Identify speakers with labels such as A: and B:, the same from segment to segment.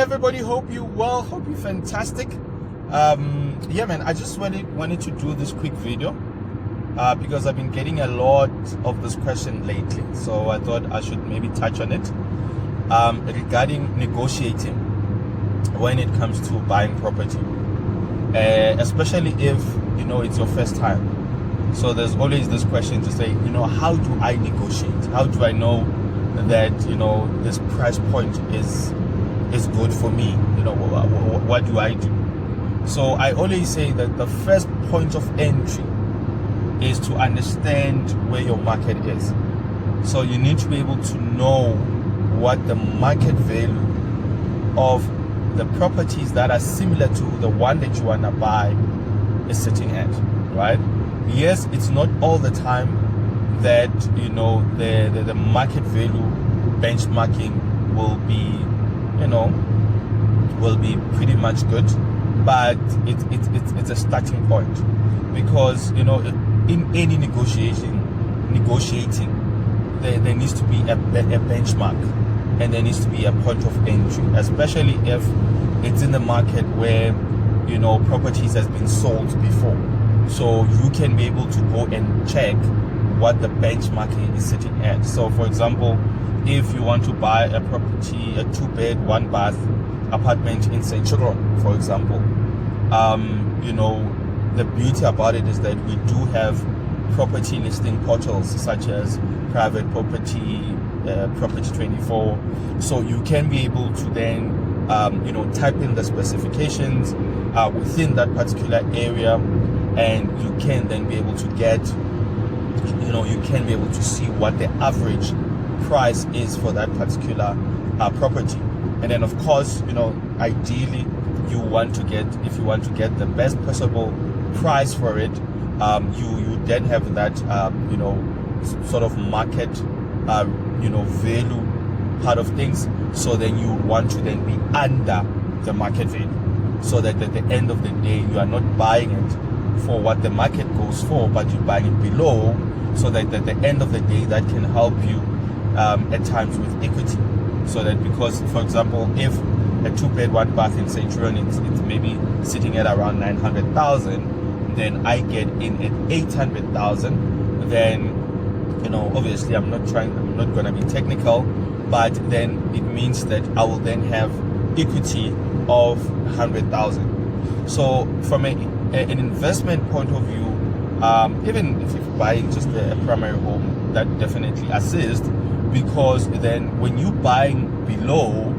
A: everybody, hope you well, hope you fantastic. Yeah man, I just wanted to do this quick video because I've been getting a lot of this question lately, so I thought I should maybe touch on it regarding negotiating when it comes to buying property, especially if it's your first time. So there's always this question to say, how do I negotiate? How do I know that this price point is good for me? What do I do? So I always say that the first point of entry is to understand where your market is. So you need to be able to know what the market value of the properties that are similar to the one that you want to buy is sitting at, right? Yes, it's not all the time that the market value benchmarking will be pretty much good, but it's a starting point, because in any negotiating there needs to be a benchmark, and there needs to be a point of entry, especially if it's in the market where properties has been sold before. So you can be able to go and check what the benchmarking is sitting at. So for example, if you want to buy a property, a 2-bed 1-bath apartment in Central, for example, the beauty about it is that we do have property listing portals such as Private Property, Property 24. So you can be able to then type in the specifications within that particular area, and you can then be able to get, you can be able to see what the average price is for that particular property. And then of course, ideally if you want to get the best possible price for it, you then have that sort of market value part of things. So then you want to then be under the market value, so that at the end of the day you are not buying it for what the market goes for, but you're buying it below, so that at the end of the day that can help you at times with equity. So that, because for example, if a 2-bed 1-bath in Centurion it's maybe sitting at around 900,000, then I get in at 800,000, then obviously I'm not going to be technical, but then it means that I will then have equity of 100,000. So from an investment point of view, even if you're buying just a primary home, that definitely assists, because then when you're buying below,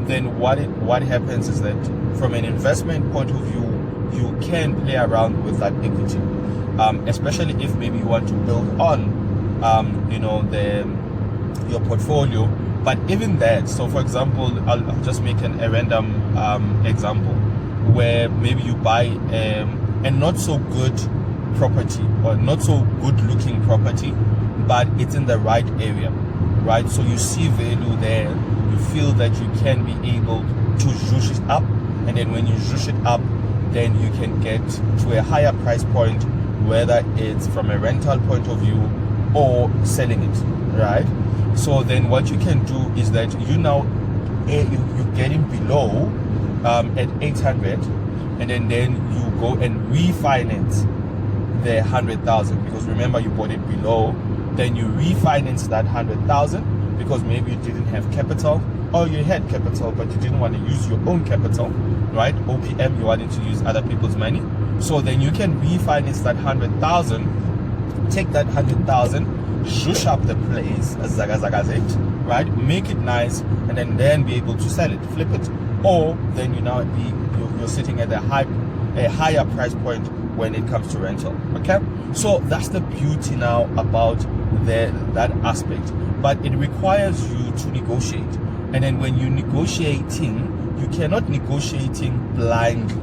A: then what happens is that from an investment point of view, you can play around with that equity, especially if maybe you want to build on your portfolio. But even that, so for example, I'll just make a random example where maybe you buy a not so good property, or not so good looking property, but it's in the right area, right? So you see value there, you feel that you can be able to zhoosh it up, and then when you zhoosh it up, then you can get to a higher price point, whether it's from a rental point of view or selling it, right? So then what you can do is that you're getting below at 800, and then you go and refinance the 100,000, because remember you bought it below. Then you refinance that 100,000 because maybe you didn't have capital, or you had capital but you didn't want to use your own capital, right? OPM, you wanted to use other people's money. So then you can refinance that 100,000, take that 100,000, zhoosh up the place, right? Make it nice, and then be able to sell it, flip it, or then you're sitting at a higher price point when it comes to rental. Okay, so that's the beauty now about that aspect, but it requires you to negotiate. And then when you're negotiating, you cannot negotiating blindly,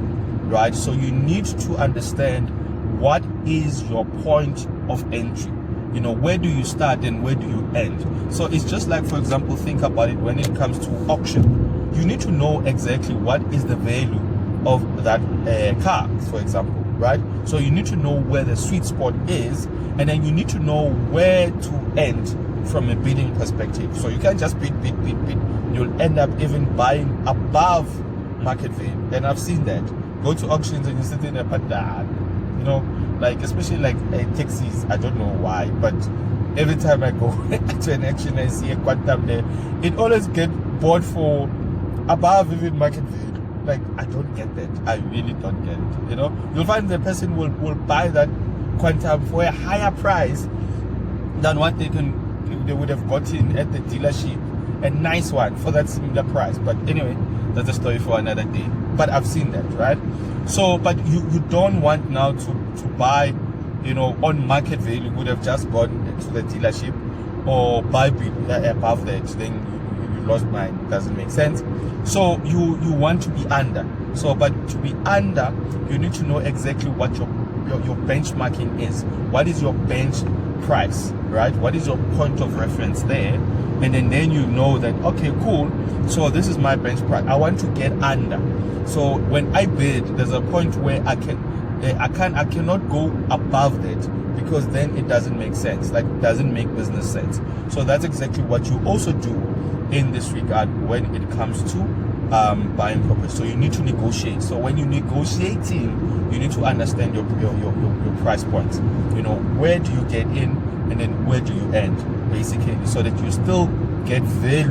A: right? So you need to understand what is your point of entry. Where do you start and where do you end? So it's just like, for example, think about it when it comes to auction. You need to know exactly what is the value of that car, for example, right? So you need to know where the sweet spot is, and then you need to know where to end from a bidding perspective. So you can't just bid. you'll end up even buying above market value. And I've seen that. Go to auctions and you sit in there, but you know, like especially like taxis, I don't know why, but every time I go to an auction I see a quantum there, it always get bought for above even market value. Like, I don't get that. I really don't get it. You know, you'll find the person will buy that quantum for a higher price than what they would have gotten at the dealership. A nice one for that similar price. But anyway, that's a story for another day. But I've seen that, right? So, but you don't want now to buy, you know, on market value. You would have just gone to the dealership or buy above that. Then you lost mine. It doesn't make sense. So you want to be under. So, but to be under, you need to know exactly what your benchmarking is. What is your bench price, right? What is your point of reference there? And then you know that, okay, cool, so this is my bench price. I want to get under. So when I bid, there's a point where I cannot go above that, because then it doesn't make sense. Like, it doesn't make business sense. So that's exactly what you also do in this regard when it comes to buying property. So you need to negotiate. So when you're negotiating, you need to understand your price points. You know, where do you get in and then where do you end, basically, so that you still get value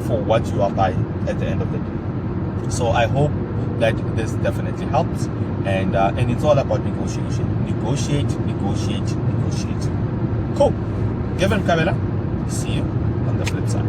A: for what you are buying at the end of the day. So I hope that this definitely helps, and it's all about negotiation. Negotiate. Cool. Kevin Kabela, see you on the flip side.